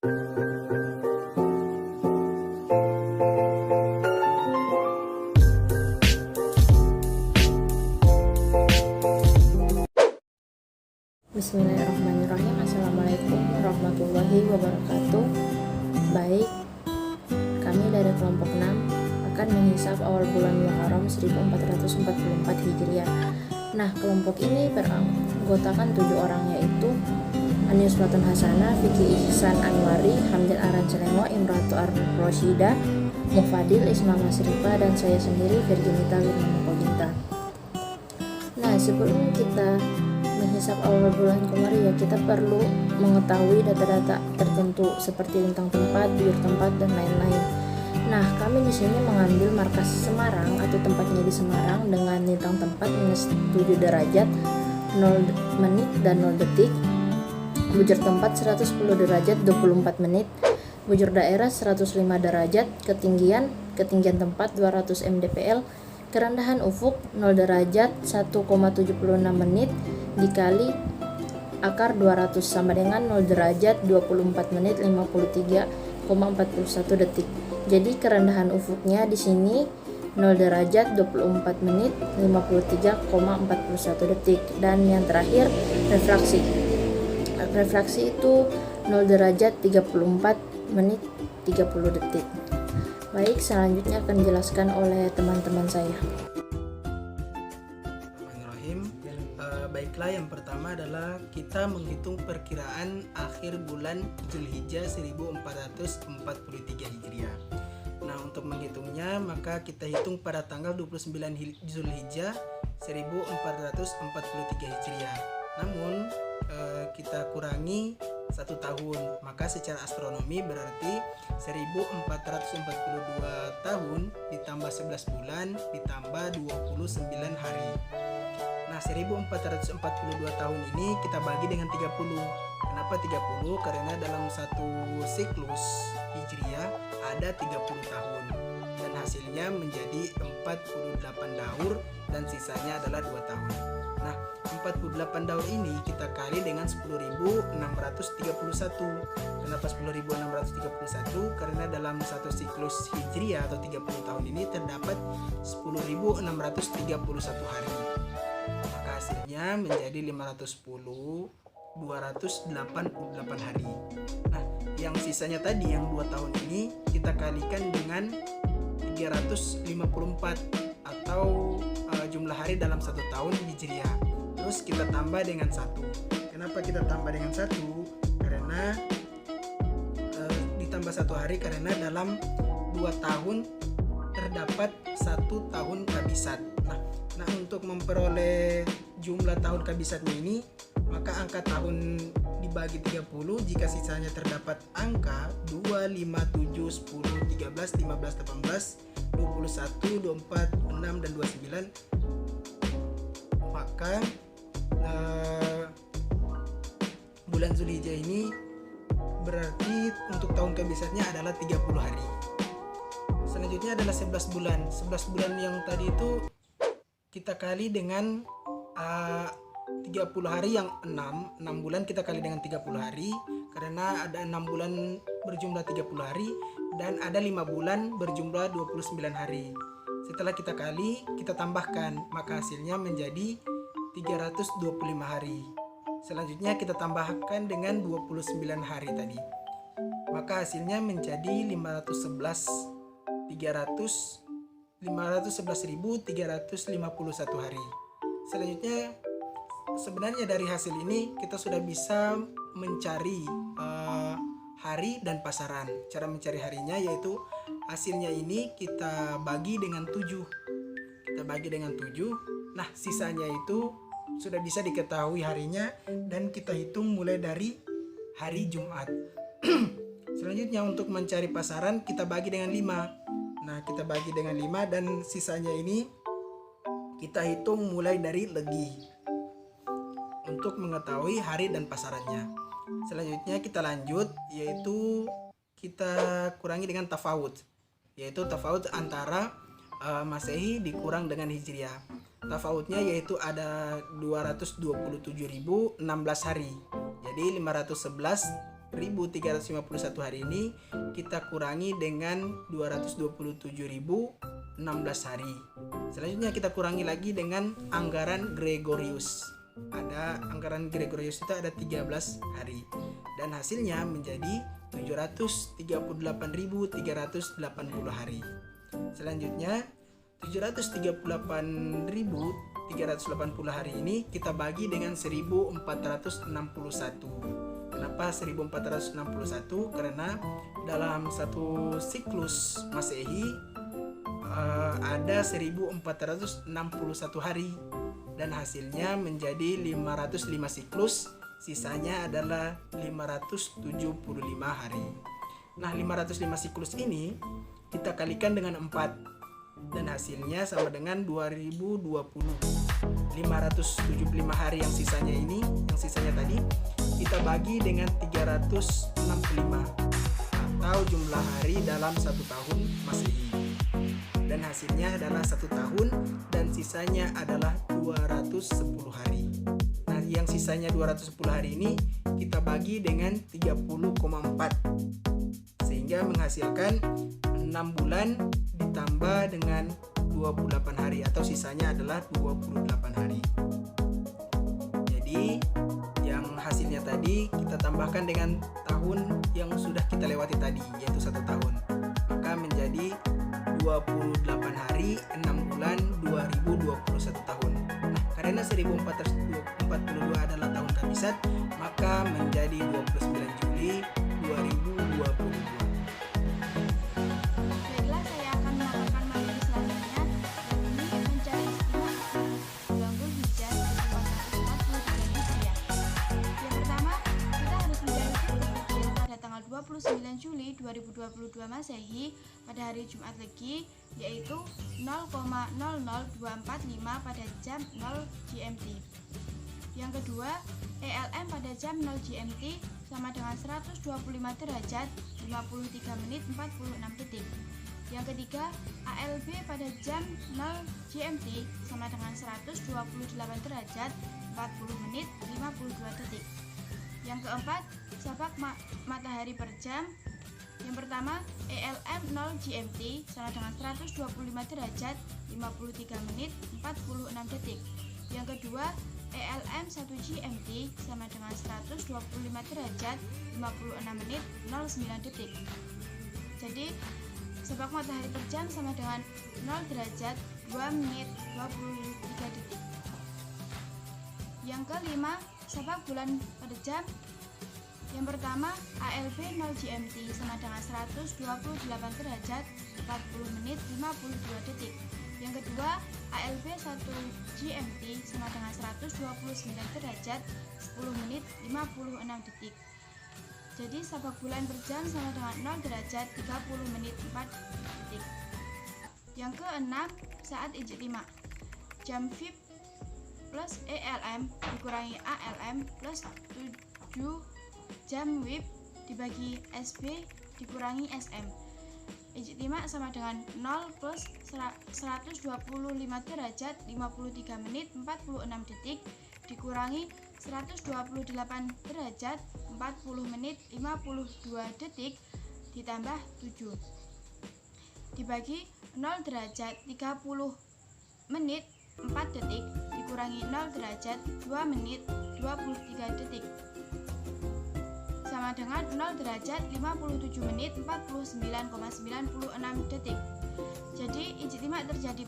Bismillahirrahmanirrahim. Assalamualaikum warahmatullahi wabarakatuh. Baik, kami dari kelompok 6 akan menghisap awal bulan Muharram 1444 Hijriah. Nah, kelompok ini beranggotakan 7 orang, yaitu Anius Fatun Hasanah, Vicky Ihsan Anwari, Hamdil Aran Celengo, Imratu Ar-Roshidah, Mufadil Isma Masrifa, dan saya sendiri Virginita Wirmanoko. Nah, sebelum kita menghisap awal bulan kemarin, ya kita perlu mengetahui data-data tertentu seperti lintang tempat, bibir tempat, dan lain-lain. Nah, kami di sini mengambil markas Semarang atau tempatnya di Semarang dengan lintang tempat minus 7 derajat, 0 menit dan 0 detik. Bujur tempat 110 derajat 24 menit. Bujur daerah 105 derajat, ketinggian tempat 200 mdpl. Kerendahan ufuk 0 derajat 1,76 menit dikali akar 200 sama dengan 0 derajat 24 menit 53,41 detik. Jadi kerendahan ufuknya di sini 0 derajat 24 menit 53,41 detik. Dan yang terakhir refraksi. Refraksi itu 0 derajat 34 menit 30 detik. Baik, selanjutnya akan dijelaskan oleh teman-teman saya. Baiklah, yang pertama adalah kita menghitung perkiraan akhir bulan Zulhijjah 1443 Hijriah. Nah, untuk menghitungnya maka kita hitung pada tanggal 29 Zulhijjah 1443 Hijriah. Namun kita kurangi 1 tahun, maka secara astronomi berarti 1442 tahun ditambah 11 bulan ditambah 29 hari. Nah, 1442 tahun ini kita bagi dengan 30. Kenapa 30? Karena dalam satu siklus Hijriah ada 30 tahun dan hasilnya menjadi 48 daur dan sisanya adalah 2 tahun. Nah, 48 daur ini kita kali dengan 10.631. Kenapa 10.631? Karena dalam satu siklus Hijriah atau 30 tahun ini terdapat 10.631 hari. Maka hasilnya menjadi 288 hari. Nah, yang sisanya tadi yang 2 tahun ini kita kalikan dengan 354 atau jumlah hari dalam 1 tahun Hijriah. Terus kita tambah dengan 1. Kenapa kita tambah dengan 1? Karena ditambah 1 hari karena dalam 2 tahun terdapat 1 tahun kabisat. Nah, untuk memperoleh jumlah tahun kabisatnya ini, maka angka tahun dibagi 30, jika sisanya terdapat angka 2, 5, 7, 10, 13, 15, 18, 21, 24, 6, dan 29, maka bulan Zulhijjah ini berarti untuk tahun kabisatnya adalah 30 hari. Selanjutnya adalah 11 bulan. 11 bulan yang tadi itu kita kali dengan 30 hari yang 6 bulan kita kali dengan 30 hari karena ada 6 bulan berjumlah 30 hari dan ada 5 bulan berjumlah 29 hari. Setelah kita kali, kita tambahkan, maka hasilnya menjadi 325 hari. Selanjutnya kita tambahkan dengan 29 hari tadi, maka hasilnya menjadi 511.351 hari. Selanjutnya, sebenarnya dari hasil ini kita sudah bisa mencari hari dan pasaran. Cara mencari harinya yaitu hasilnya ini kita bagi dengan 7. Kita bagi dengan 7. Nah, sisanya itu sudah bisa diketahui harinya dan kita hitung mulai dari hari Jumat. Selanjutnya untuk mencari pasaran kita bagi dengan 5. Nah, kita bagi dengan 5 dan sisanya ini kita hitung mulai dari Legi untuk mengetahui hari dan pasarannya. Selanjutnya kita lanjut, yaitu kita kurangi dengan tafawud, yaitu tafawud antara Masehi dikurang dengan Hijriah. Tafawudnya yaitu ada 227.016 hari. Jadi 511 hari ini kita kurangi dengan 227.016 hari. Selanjutnya kita kurangi lagi dengan anggaran Gregorius. Ada anggaran Gregorius itu ada 13 hari dan hasilnya menjadi 738.380 hari. Selanjutnya 738.380 hari ini kita bagi dengan 1461. Kenapa 1461? Karena dalam satu siklus Masehi ada 1461 hari dan hasilnya menjadi 505 siklus, sisanya adalah 575 hari. Nah, 505 siklus ini kita kalikan dengan 4 dan hasilnya sama dengan 2020. 575 hari yang sisanya tadi kita bagi dengan 365 atau jumlah hari dalam satu tahun Masehi. Dan hasilnya adalah 1 tahun dan sisanya adalah 210 hari. Nah, yang sisanya 210 hari ini kita bagi dengan 30,4 sehingga menghasilkan 6 bulan ditambah dengan 28 hari atau sisanya adalah 28 hari. Jadi yang hasilnya tadi kita tambahkan dengan tahun yang sudah kita lewati tadi, yaitu 1 tahun. Maka menjadi 28 hari, 6 bulan, 2021 tahun. Nah, karena 1442 adalah tahun kabisat, maka menjadi 29 Juli 2022. Baiklah, saya akan melakukan materi selanjutnya, yakni mencari istimewa bulan Dzulhijjah 1443 Hijriah. Yang pertama, kita harus mencari titik pada tanggal 29 Juli 2022 Masehi pada hari Jumat Legi, yaitu 0,00245 pada jam 0 GMT. Yang kedua, ELM pada jam 0 GMT sama dengan 125 derajat 53 menit 46 detik. Yang ketiga, ALB pada jam 0 GMT sama dengan 128 derajat 40 menit 52 detik. Yang keempat, sabak matahari per jam. Yang pertama, ELM 0 GMT sama dengan 125 derajat 53 menit 46 detik. Yang kedua, ELM 1 GMT sama dengan 125 derajat 56 menit 09 detik. Jadi, sabak matahari per jam sama dengan 0 derajat 2 menit 23 detik. Yang kelima, sabak bulan pada jam. Yang pertama, ALB 0 GMT sama dengan 128 derajat 40 menit 52 detik. Yang kedua, ALB 1 GMT sama dengan 129 derajat 10 menit 56 detik. Jadi sabak bulan per jam sama dengan 0 derajat 30 menit 4 detik. Yang keenam, saat ijtima. Jam VIP plus ELM dikurangi ALM plus 7 jam WIB dibagi SB dikurangi SM. Ijtima sama dengan 0 plus 125 derajat 53 menit 46 detik dikurangi 128 derajat 40 menit 52 detik ditambah 7 dibagi 0 derajat 30 menit 4 detik dikurangi 0 derajat 2 menit 23 detik sama dengan 0 derajat 57 menit 49,96 detik. Jadi ijtima terjadi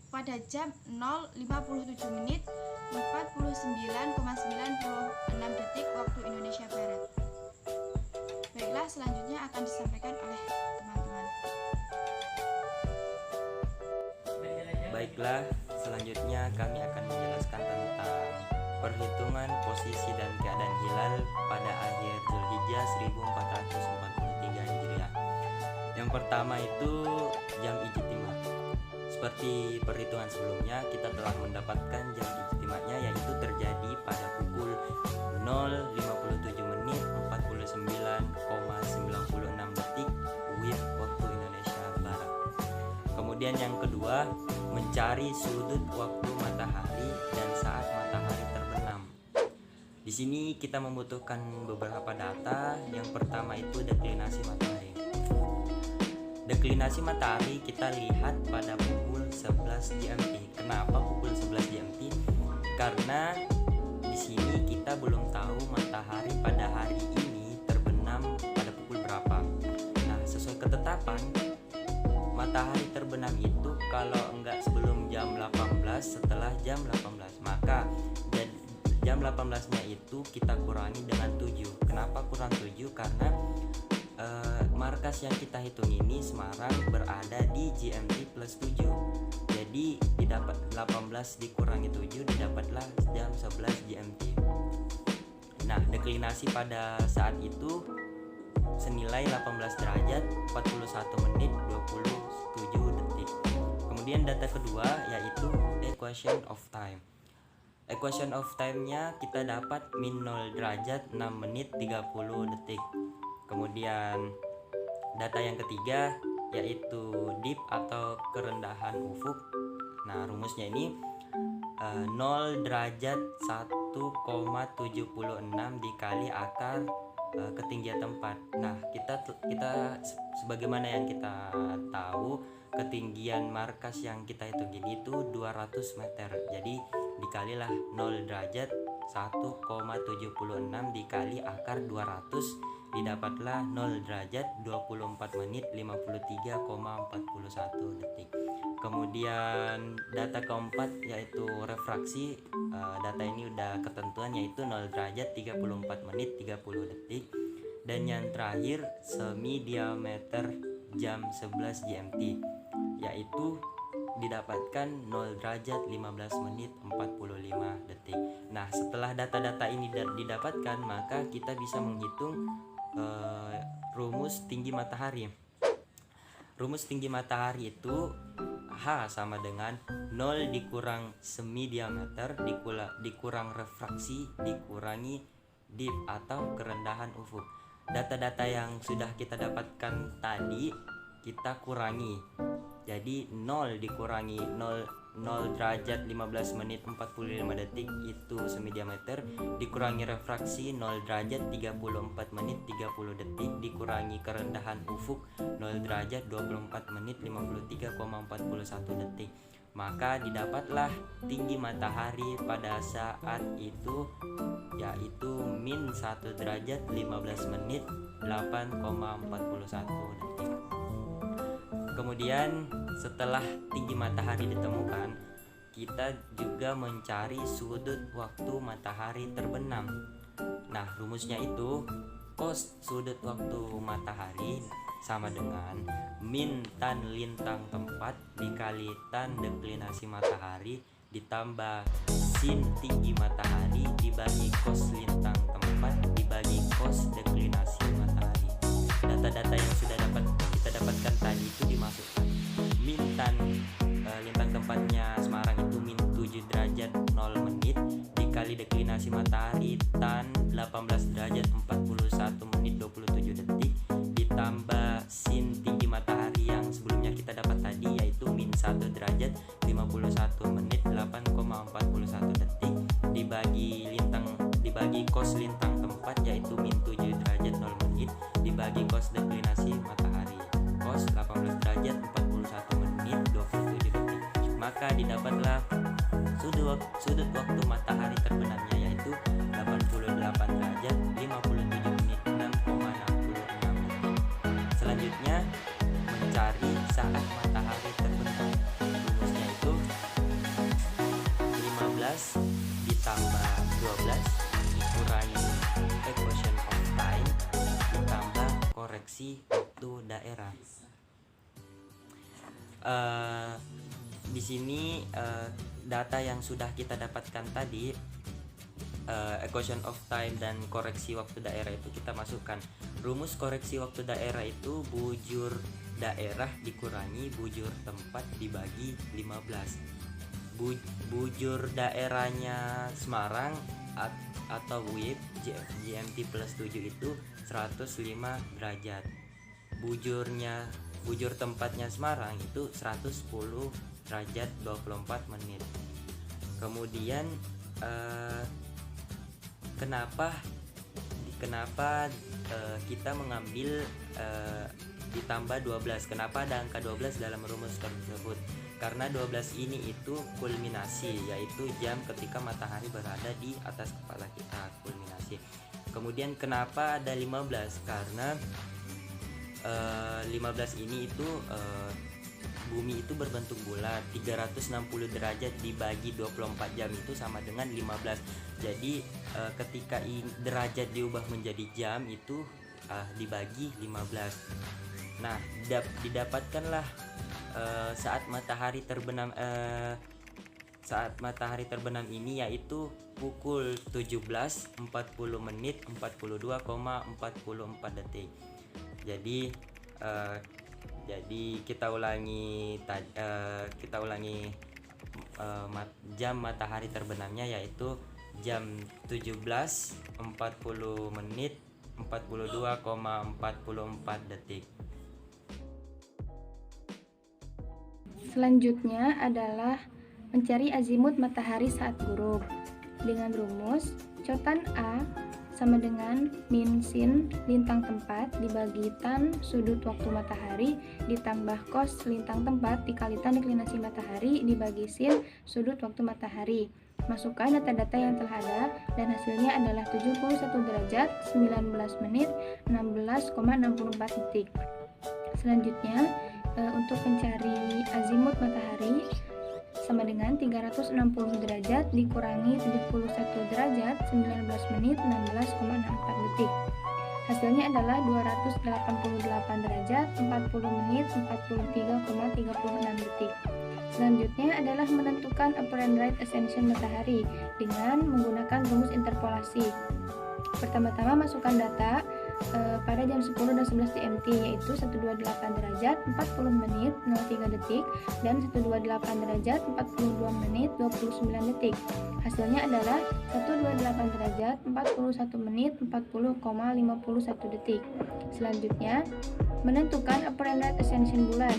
pada jam 0.57 menit 49,96 detik waktu Indonesia Barat. Baiklah, selanjutnya akan disampaikan oleh teman-teman. Baiklah, selanjutnya kami akan menjelaskan tentang perhitungan posisi dan keadaan hilal pada akhir Dzulhijjah 1443 Hijriah. Yang pertama itu jam ijtima. Seperti perhitungan sebelumnya, kita telah mendapatkan jam ijtimanya, yaitu terjadi pada pukul 0.57 menit 49,96 detik WIB waktu Indonesia Barat. Kemudian yang kedua, mencari sudut waktu matahari dan saat matahari terbenam. Di sini kita membutuhkan beberapa data. Yang pertama itu deklinasi matahari. Deklinasi matahari kita lihat pada pukul 11 GMT. Kenapa pukul 11 GMT? Karena di sini kita belum tahu matahari pada hari ini terbenam pada pukul berapa. Nah, sesuai ketetapan matahari terbenam itu kalau enggak sebelum jam 18, setelah jam 18. Maka jam 18-nya itu kita kurangi dengan 7. Kenapa kurang 7? Karena markas yang kita hitung ini Semarang berada di GMT plus 7. Jadi didapat 18 dikurangi 7 didapatlah jam 11 GMT. Nah, deklinasi pada saat itu senilai 18 derajat 41 menit 27 detik. Kemudian data kedua yaitu equation of time. Equation of time-nya kita dapat min 0 derajat 6 menit 30 detik. Kemudian data yang ketiga yaitu dip atau kerendahan ufuk. Nah, rumusnya ini 0 derajat 1,76 dikali akar ketinggian tempat. Nah, kita sebagaimana yang kita tahu, ketinggian markas yang kita hitung ini itu 200 meter. Jadi dikalilah 0 derajat 1,76 dikali akar 200 didapatlah 0 derajat 24 menit 53,41 detik. Kemudian data keempat yaitu refraksi. Data ini udah ketentuan yaitu 0 derajat 34 menit 30 detik. Dan yang terakhir semi diameter jam 11 GMT yaitu didapatkan 0 derajat 15 menit 45 detik. Nah, setelah data-data ini didapatkan, maka kita bisa menghitung rumus tinggi matahari. Rumus tinggi matahari itu H sama dengan 0 dikurang semi diameter dikurang refraksi dikurangi dip atau kerendahan ufuk. Data-data yang sudah kita dapatkan tadi kita kurangi. Jadi 0 dikurangi 0 derajat 15 menit 45 detik itu semi diameter dikurangi refraksi 0 derajat 34 menit 30 detik dikurangi kerendahan ufuk 0 derajat 24 menit 53,41 detik. Maka didapatlah tinggi matahari pada saat itu yaitu min 1 derajat 15 menit 8,41 detik. Kemudian setelah tinggi matahari ditemukan, kita juga mencari sudut waktu matahari terbenam. Nah, rumusnya itu cos sudut waktu matahari sama dengan min tan lintang tempat dikali tan deklinasi matahari ditambah sin tinggi matahari dibagi cos lintang tempat dibagi cos deklinasi matahari. Data-data yang sudah kita dapatkan tadi itu dimasukkan. Min tan lintang tempatnya Semarang itu min 7 derajat 0 menit dikali deklinasi matahari tan 18 derajat 41 menit 27 detik ditambah sin tinggi matahari yang sebelumnya kita dapat tadi yaitu min 1 derajat 51 menit 8,41 detik dibagi cos lintang tempat yaitu min 7 derajat 0 menit dibagi cos deklinasi matahari cos 18 derajat 41 menit 27 detik. Maka didapatlah sudut waktu matahari terbenamnya yaitu 88 derajat 57 menit 6,66 detik. Selanjutnya mencari saat matahari terbenam. Rumusnya itu 15 ditambah 12 dikurangi equation of time ditambah koreksi waktu daerah. Di sini data yang sudah kita dapatkan tadi equation of time dan koreksi waktu daerah itu kita masukkan. Rumus koreksi waktu daerah itu bujur daerah dikurangi bujur tempat dibagi 15. Bujur daerahnya Semarang atau WIB GMT plus 7 itu 105 derajat. Bujur tempatnya Semarang itu 110 derajat 24 menit. Kemudian kenapa kita mengambil ditambah 12. Kenapa ada angka 12 dalam rumus tersebut? Karena 12 ini itu kulminasi, yaitu jam ketika matahari berada di atas kepala kita, kulminasi. Kemudian kenapa ada 15? Karena 15 ini itu bumi itu berbentuk bulat, 360 derajat dibagi 24 jam itu sama dengan 15. Jadi ketika derajat diubah menjadi jam itu dibagi 15. Nah, didapatkanlah saat matahari terbenam ini, yaitu pukul 17.40 menit 42,44 detik. Jadi kita ulangi jam matahari terbenamnya, yaitu jam 17.40 menit 42,44 detik. Selanjutnya adalah mencari azimut matahari saat ghurub. Dengan rumus cotan A sama dengan min sin lintang tempat dibagi tan sudut waktu matahari ditambah cos lintang tempat dikali tan deklinasi matahari dibagi sin sudut waktu matahari. Masukkan data-data yang telah ada dan hasilnya adalah 71 derajat 19 menit 16,64 detik. Selanjutnya untuk mencari azimut matahari sama dengan 360 derajat dikurangi 71 derajat 19 menit 16,64 detik. Hasilnya adalah 288 derajat 40 menit 43,36 detik. Selanjutnya adalah menentukan apparent right ascension matahari dengan menggunakan rumus interpolasi. Pertama-tama masukkan data pada jam 10 dan 11 GMT, yaitu 128 derajat 40 menit 03 detik dan 128 derajat 42 menit 29 detik. Hasilnya adalah 128 derajat 41 menit 40,51 detik. Selanjutnya, menentukan apparent right ascension bulan.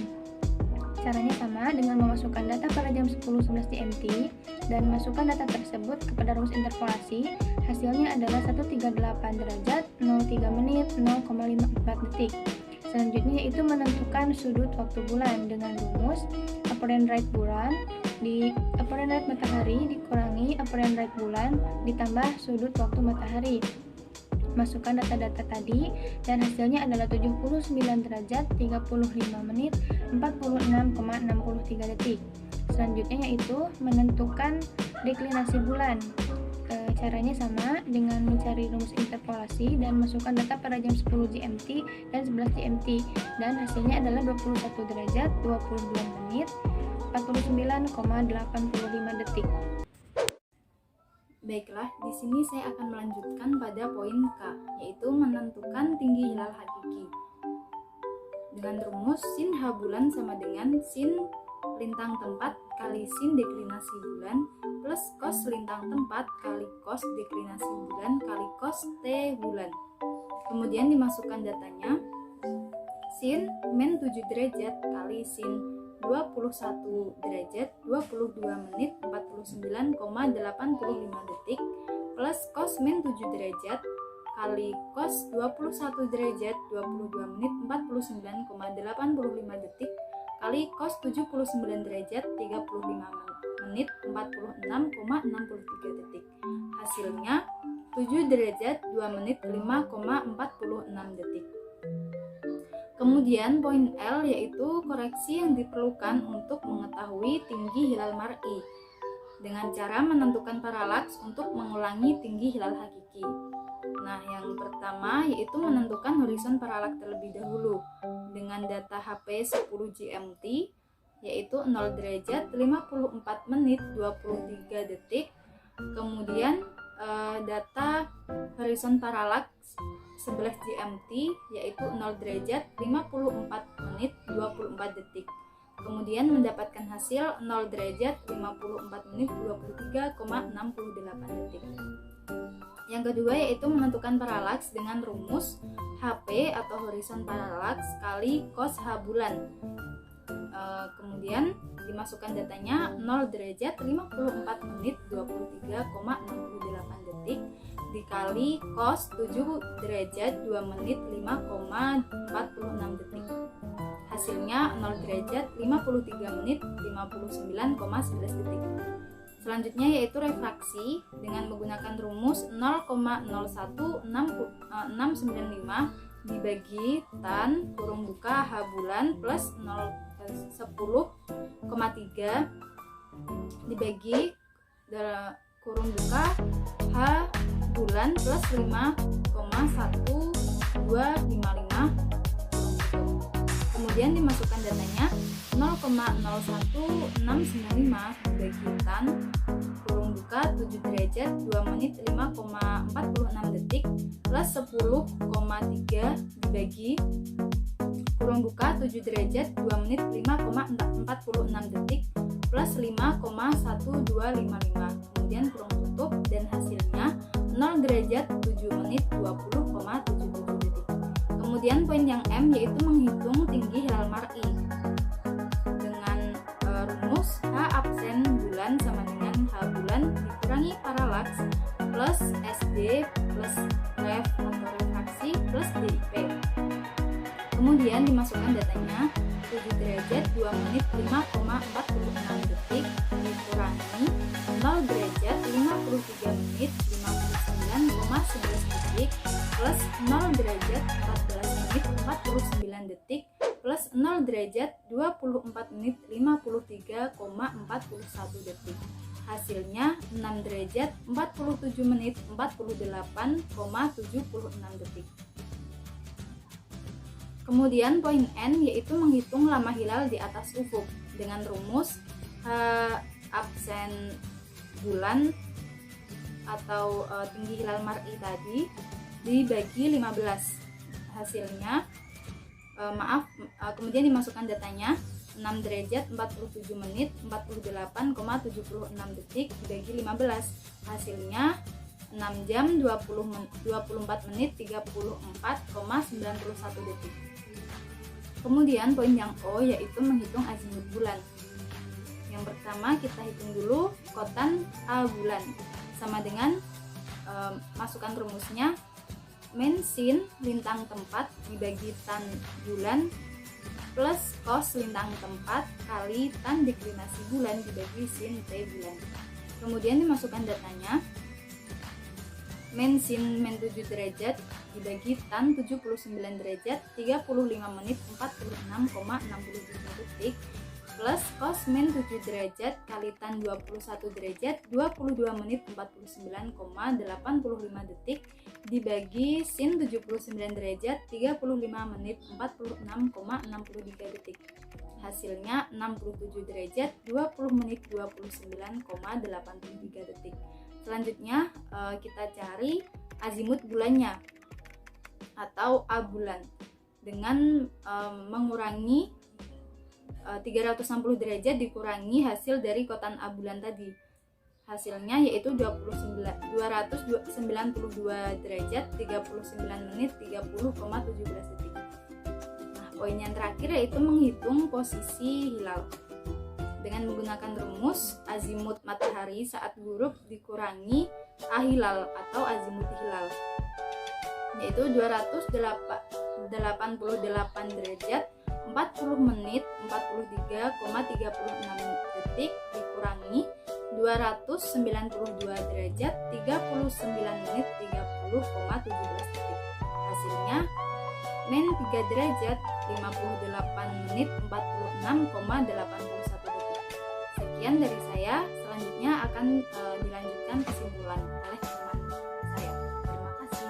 Caranya sama dengan memasukkan data pada jam 10.11 GMT dan masukkan data tersebut kepada rumus interpolasi. Hasilnya adalah 138 derajat 03 menit 0,54 detik. Selanjutnya yaitu menentukan sudut waktu bulan dengan rumus apparent right bulan di apparent right matahari dikurangi apparent right bulan ditambah sudut waktu matahari. Masukkan data-data tadi dan hasilnya adalah 79 derajat 35 menit 46,63 detik. Selanjutnya yaitu menentukan deklinasi bulan. Caranya sama dengan mencari rumus interpolasi dan masukkan data pada jam 10 GMT dan 11 GMT dan hasilnya adalah 21 derajat 22 menit 49,85 detik. Baiklah, di sini saya akan melanjutkan pada poin K, yaitu menentukan tinggi hilal hakiki. Dengan rumus sin H bulan sama dengan sin lintang tempat kali sin deklinasi bulan plus cos lintang tempat kali cos deklinasi bulan kali cos T bulan. Kemudian dimasukkan datanya, sin min 7 derajat kali sin 21 derajat 22 menit 49,85 detik plus cos min 7 derajat kali cos 21 derajat 22 menit 49,85 detik kali cos 79 derajat 35 menit 46,63 detik. Hasilnya 7 derajat 2 menit 5,46 detik. Kemudian poin L yaitu koreksi yang diperlukan untuk mengetahui tinggi hilal mar'i dengan cara menentukan paralaks untuk mengulangi tinggi hilal hakiki. Nah, yang pertama yaitu menentukan horizon paralaks terlebih dahulu dengan data HP 10 GMT yaitu 0 derajat 54 menit 23 detik. Kemudian data horizon paralaks 11 GMT yaitu 0 derajat 54 menit 24 detik. Kemudian mendapatkan hasil 0 derajat 54 menit 23,68 detik. Yang kedua yaitu menentukan paralaks dengan rumus HP atau horizon paralaks kali cos H bulan. Kemudian dimasukkan datanya 0 derajat 54 menit 23,68 detik dikali cos 7 derajat 2 menit 5,46 detik. Hasilnya 0 derajat 53 menit 59,11 detik. Selanjutnya yaitu refraksi dengan menggunakan rumus 0,01695 dibagi tan kurung buka H bulan plus 10,3 dibagi kurung buka H bulan plus 5,1255. Kemudian dimasukkan datanya 0,01695 dibagi tan kurung buka 7 derajat 2 menit 5,46 detik plus 10,3 dibagi kurung buka 7 derajat 2 menit 5,46 detik plus 5,1255. Kemudian kurung tutup dan hasilnya 0 derajat 7 menit 20,77 detik. Kemudian poin yang M yaitu menghitung tinggi hilal mar'i dengan rumus H absen bulan sama dengan H bulan dikurangi paralaks plus SD plus ref atau refraksi plus DIP. Kemudian dimasukkan datanya 7 derajat 2 menit 5,46 detik dikurangi 0 derajat 53 menit 59,11 detik plus 0 derajat 14 menit 49 detik plus 0 derajat 24 menit 53,41 detik. Hasilnya 6 derajat 47 menit 48,76 detik. Kemudian poin N yaitu menghitung lama hilal di atas ufuk dengan rumus H absen bulan atau tinggi hilal mar'i tadi dibagi 15. Hasilnya kemudian dimasukkan datanya 6 derajat 47 menit 48,76 detik dibagi 15. Hasilnya 6 jam 24 menit 34,91 detik. Kemudian poin yang O yaitu menghitung azimut bulan. Yang pertama kita hitung dulu kotan A bulan sama dengan masukkan rumusnya min sin lintang tempat dibagi tan bulan plus cos lintang tempat kali tan deklinasi bulan dibagi sin T bulan. Kemudian dimasukkan datanya min sin min 7 derajat dibagi tan 79 derajat 35 menit 46,67 detik plus cos min 7 derajat kali tan 21 derajat 22 menit 49,85 detik dibagi sin 79 derajat 35 menit 46,63 detik. Hasilnya 67 derajat 20 menit 29,83 detik. Selanjutnya kita cari azimut bulannya atau A bulan dengan mengurangi 360 derajat dikurangi hasil dari kotan A bulan tadi. Hasilnya yaitu 292 derajat 39 menit 30,17 detik. Nah, poin yang terakhir yaitu menghitung posisi hilal. Dengan menggunakan rumus azimut matahari saat ghurub dikurangi A hilal atau azimut hilal, yaitu 288 derajat 40 menit 43,36 detik dikurangi 292 derajat 39 menit 30,17 detik. Hasilnya min 3 derajat 58 menit 46,81 detik. Sekian dari saya. Selanjutnya akan dilanjutkan kesimpulan oleh teman saya. Terima kasih.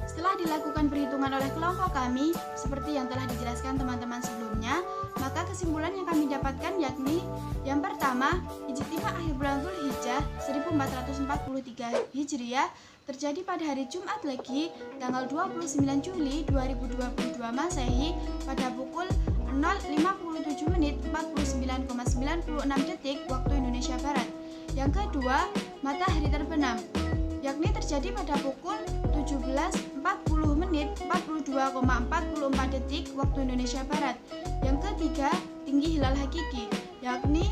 Setelah dilakukan perhitungan oleh kelompok kami, seperti yang telah dijelaskan teman-teman sebelumnya, maka kesimpulan yang kami dapatkan yakni yang pertama, ijtima akhir bulan Dzulhijjah 1443 Hijriah terjadi pada hari Jumat Legi tanggal 29 Juli 2022 Masehi pada pukul 0.57 menit 49,96 detik waktu Indonesia Barat. Yang kedua, matahari terbenam yakni terjadi pada pukul 17.40 menit 42,44 detik waktu Indonesia Barat. Yang ketiga, tinggi hilal hakiki yakni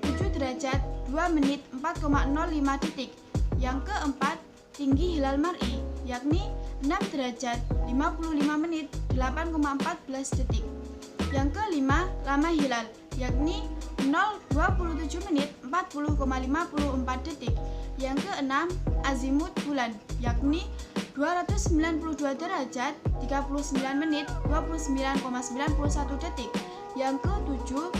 7 derajat 2 menit 4,05 detik. Yang keempat, tinggi hilal mar'i, yakni 6 derajat 55 menit 8,14 detik. Yang kelima, lama hilal, yakni 0,27 menit 40,54 detik. Yang keenam, azimut bulan, yakni 292 derajat 39 menit 29,91 detik. Yang ketujuh,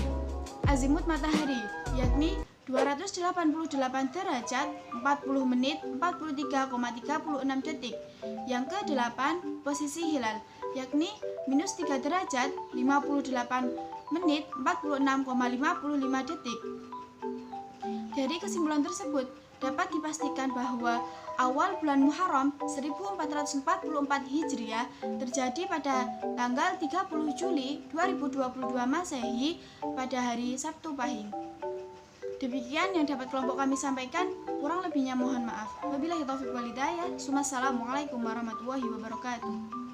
azimut matahari, yakni 288 derajat 40 menit 43,36 detik. Yang kedelapan, posisi hilal, yakni minus 3 derajat 58 menit 46,55 detik. Dari kesimpulan tersebut, dapat dipastikan bahwa awal bulan Muharram 1444 Hijriah terjadi pada tanggal 30 Juli 2022 Masehi pada hari Sabtu Pahing. Demikian yang dapat kelompok kami sampaikan, kurang lebihnya mohon maaf. Wabillahi taufiq wal hidayah. Wassalamualaikum warahmatullahi wabarakatuh.